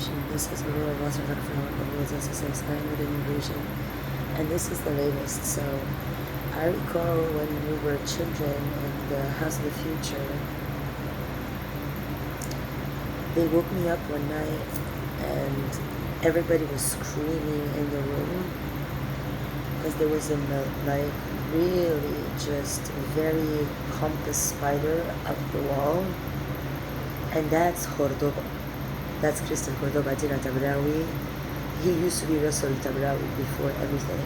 innovation. This is the rule of Western expanded innovation. And this is the latest. So I recall when we were children in the House of the Future, they woke me up one night and everybody was screaming in the room because there was a like really just very compass spider up the wall, and that's Cordoba. That's Crystal Cordoba Dina Tabrawi. He used to be Rasul Tabrawi before everything.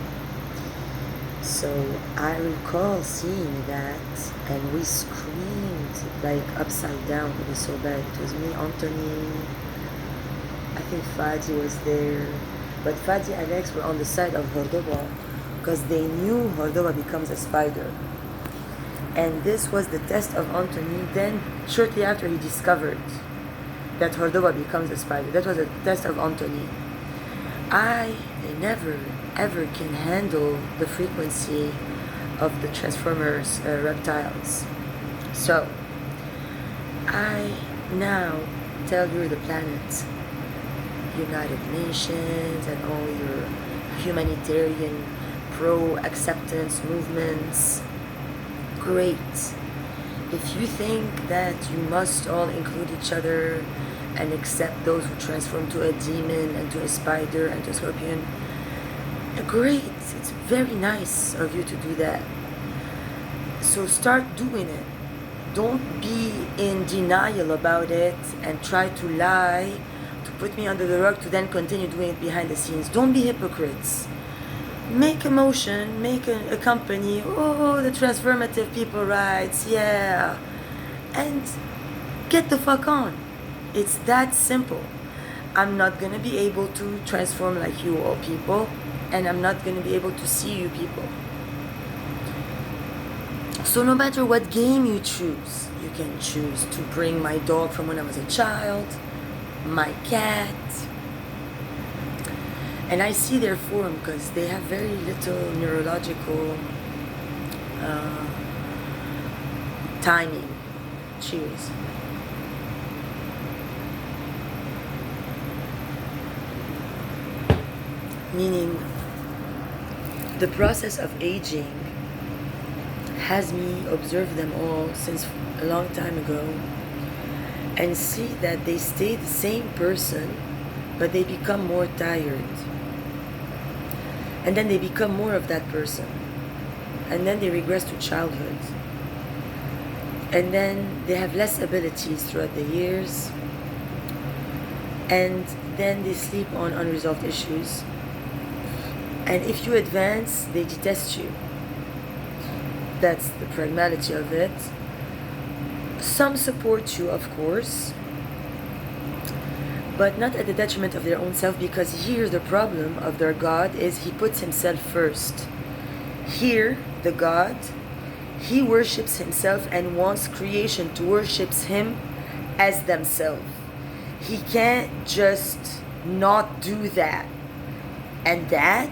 So I recall seeing that, and we screamed like upside down. It was so bad. It was me, Anthony, I think Fadi was there, but Fadi and Alex were on the side of Cordoba because they knew Cordoba becomes a spider. And this was the test of Anthony. Then shortly after, he discovered that Cordoba becomes a spider. That was a test of Anthony. I never ever can handle the frequency of the Transformers reptiles. So I now tell you the planets, United Nations, and all your humanitarian pro-acceptance movements. Great. If you think that you must all include each other and accept those who transform to a demon and to a spider and to a scorpion, great. It's very nice of you to do that. So start doing it. Don't be in denial about it and try to lie, to put me under the rug, to then continue doing it behind the scenes. Don't be hypocrites. Make a motion, make a company, oh, the transformative people rights, yeah, and get the fuck on. It's that simple. I'm not gonna be able to transform like you all people, and I'm not gonna be able to see you people. So no matter what game you choose, you can choose to bring my dog from when I was a child, my cat. And I see their form because they have very little neurological timing. Cheers. Meaning, the process of aging has me observe them all since a long time ago and see that they stay the same person, but they become more tired. And then they become more of that person. And then they regress to childhood. And then they have less abilities throughout the years. And then they sleep on unresolved issues. And if you advance, they detest you. That's the pragmality of it. Some support you, of course, but not at the detriment of their own self, because here the problem of their God is he puts himself first. Here, the God, he worships himself and wants creation to worship him as themselves. He can't just not do that. And that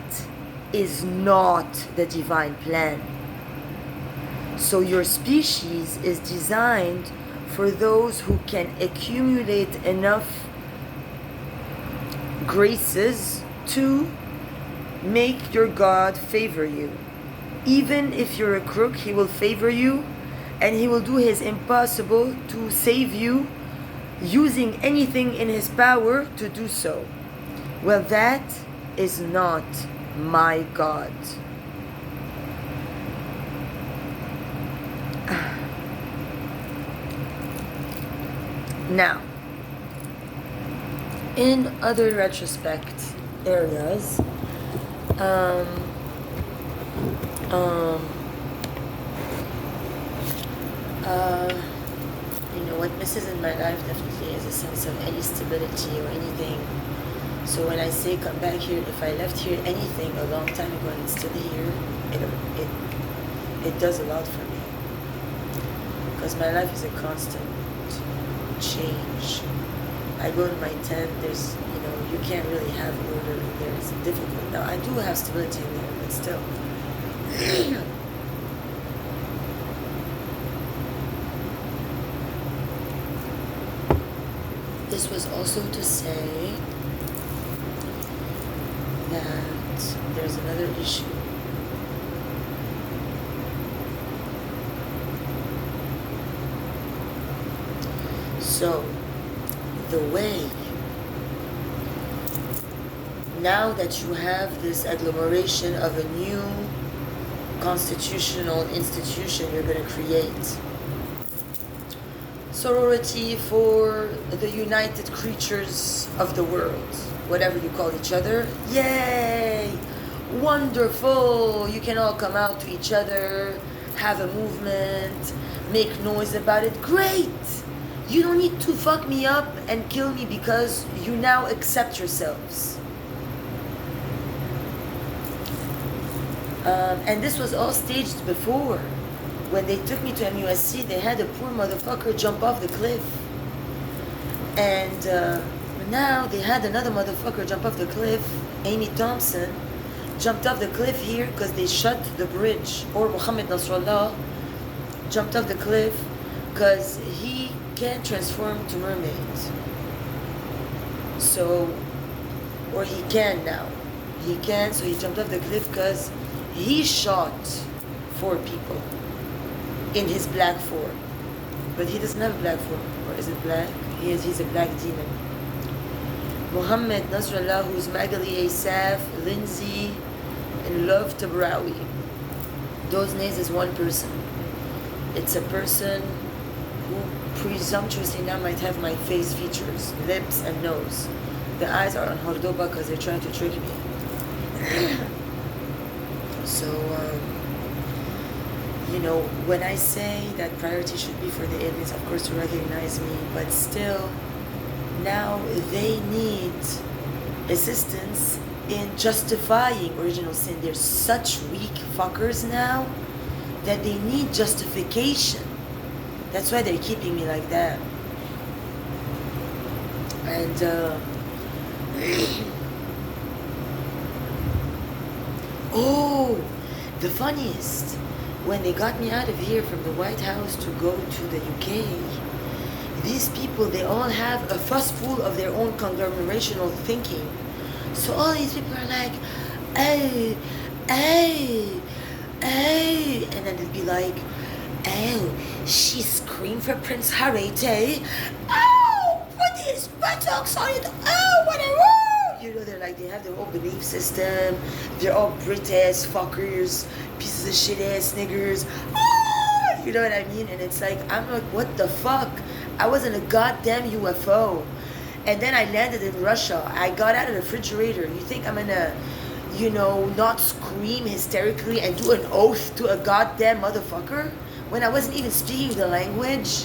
is not the divine plan. So your species is designed for those who can accumulate enough graces to make your God favor you. Even if you're a crook, he will favor you, and he will do his impossible to save you, using anything in his power to do so. Well, that is not my God. Now, in other retrospect areas, what misses in my life definitely is a sense of any stability or anything. So when I say come back here, if I left here anything a long time ago and it's still here, it does a lot for me. Because my life is a constant change. I go in my tent, there's, you can't really have order in there. It's difficult. Now, I do have stability in there, but still. This was also to say that, there's another issue. So, the way, now that you have this agglomeration of a new constitutional institution you're going to create, sorority for the united creatures of the world, whatever you call each other, yay, wonderful, you can all come out to each other, have a movement, make noise about it, great. You don't need to fuck me up and kill me because you now accept yourselves. And this was all staged before. When they took me to MUSC, they had a poor motherfucker jump off the cliff. And now they had another motherfucker jump off the cliff. Amy Thompson jumped off the cliff here because they shut the bridge. Or Mohammed Nasrallah jumped off the cliff because he can't transform to mermaids. So, or he can now. He can, so he jumped off the cliff because he shot 4 people in his black form. But he doesn't have a black form. Or is it black? He's a black demon. Mohammed Nasrallah, who's Magali Asaf, Lindsay, and Love Tabrawi. Those names is one person. It's a person who presumptuously now might have my face features, lips and nose. The eyes are on Hordoba because they're trying to trick me. So, you know, when I say that priority should be for the aliens, of course, to recognize me, but still, now they need assistance in justifying original sin. They're such weak fuckers now that they need justification. That's why they're keeping me like that. And oh, the funniest, when they got me out of here from the White House to go to the UK, these people, they all have a fussful of their own conglomerational thinking. So all these people are like, hey, hey, hey, and then they'd be like, oh, she screamed for Prince Harry, eh? Oh, put his buttocks on it, oh, whatever. You know, they're like, they have their own belief system. They're all British fuckers, pieces of shit ass niggers. Oh, you know what I mean? And it's like, I'm like, what the fuck? I was in a goddamn UFO. And then I landed in Russia. I got out of the refrigerator. You think I'm gonna, you know, not scream hysterically and do an oath to a goddamn motherfucker when I wasn't even speaking the language?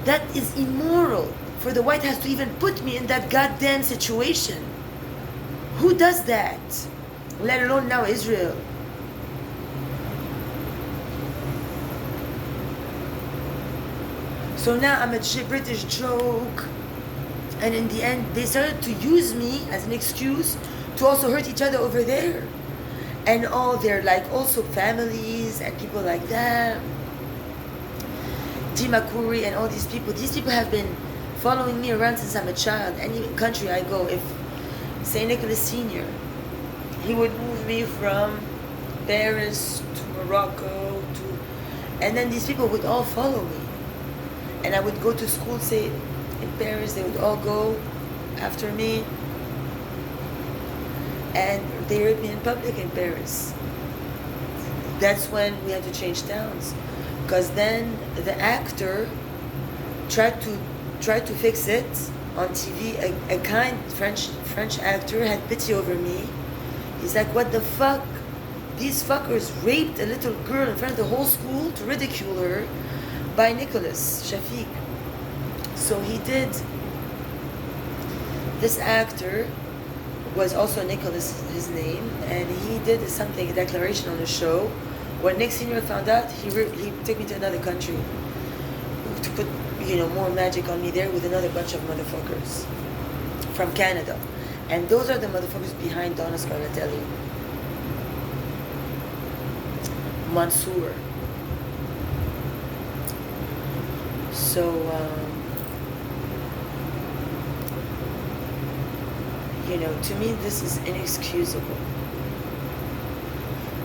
That is immoral for the White House to even put me in that goddamn situation. Who does that? Let alone now Israel. So now I'm a British joke. And in the end, they started to use me as an excuse to also hurt each other over there. And all their, like, also families and people like that. Dima Kuri and all these people have been following me around since I'm a child. Any country I go, if St. Nicholas Sr., he would move me from Paris to Morocco and then these people would all follow me. And I would go to school, say, in Paris, they would all go after me. And they raped me in public in Paris. That's when we had to change towns. Because then the actor tried to fix it on TV. A kind French actor had pity over me. He's like, what the fuck? These fuckers raped a little girl in front of the whole school to ridicule her by Nicholas Shafiq. So he did. This actor was also Nicholas, his name, and he did something, a declaration on the show. When Nick Sr. found out, he took me to another country to put, you know, more magic on me there with another bunch of motherfuckers from Canada. And those are the motherfuckers behind Donna Scarlatelli. Mansour. So, To me, this is inexcusable.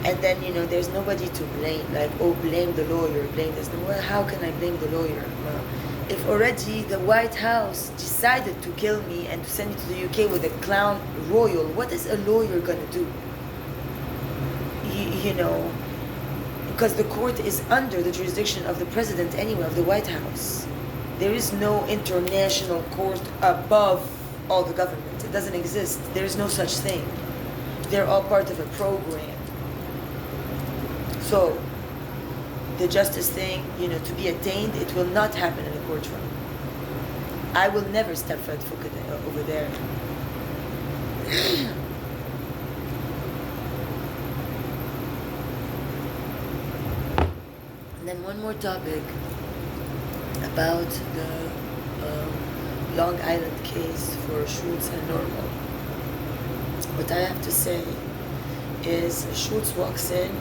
And then, there's nobody to blame. Like, oh, blame the lawyer, blame this. Well, how can I blame the lawyer? Well, if already the White House decided to kill me and to send me to the UK with a clown royal, what is a lawyer gonna do? Because the court is under the jurisdiction of the president anyway, of the White House. There is no international court above all the government. It doesn't exist. There is no such thing. They're all part of a program. So, the justice thing, to be attained, it will not happen in a courtroom. I will never step foot over there. And then one more topic about the Long Island case for Schultz and Normal. What I have to say is Schultz walks in,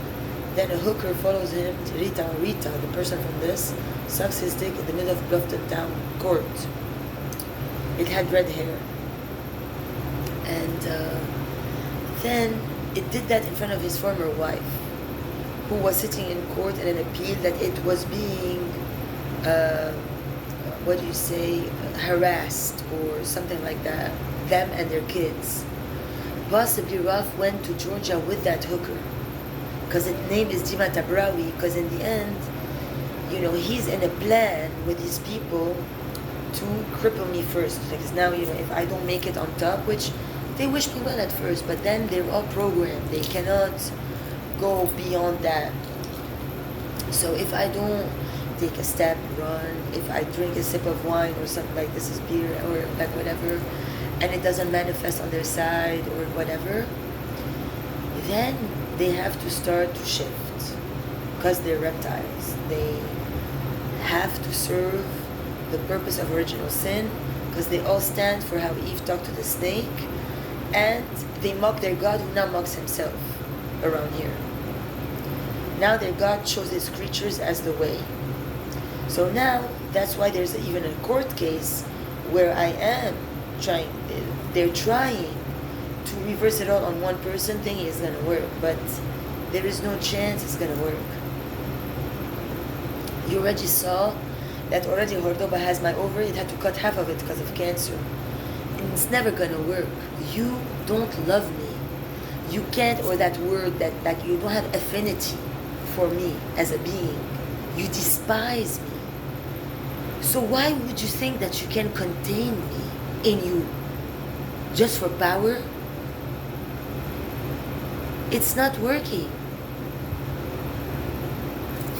then a hooker follows him. Rita, the person from this, sucks his dick in the middle of Bluffton Town Court. It had red hair. And then it did that in front of his former wife, who was sitting in court in an appeal that it was being, harassed or something like that, them and their kids. Possibly Ralph went to Georgia with that hooker, because his name is Dima Tabrawi, because in the end, he's in a plan with these people to cripple me first. Because now, if I don't make it on top, which they wish me well at first, but then they're all programmed. They cannot go beyond that. So if I don't take a step, run, if I drink a sip of wine or something like this is beer or like whatever, and it doesn't manifest on their side or whatever, then they have to start to shift, because they're reptiles. They have to serve the purpose of original sin, because they all stand for how Eve talked to the snake, and they mock their God, who now mocks himself around here. Now their God shows his creatures as the way. So now, that's why there's even a court case where they're trying to reverse it all on one person, thinking it's going to work, but there is no chance it's going to work. You already saw that already Cordoba has my ovary. It had to cut half of it because of cancer. And it's never going to work. You don't love me. You can't, or that word that like you don't have affinity for me as a being. You despise me. So why would you think that you can contain me in you? Just for power? It's not working.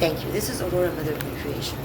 Thank you. This is Aurora Mother Creation.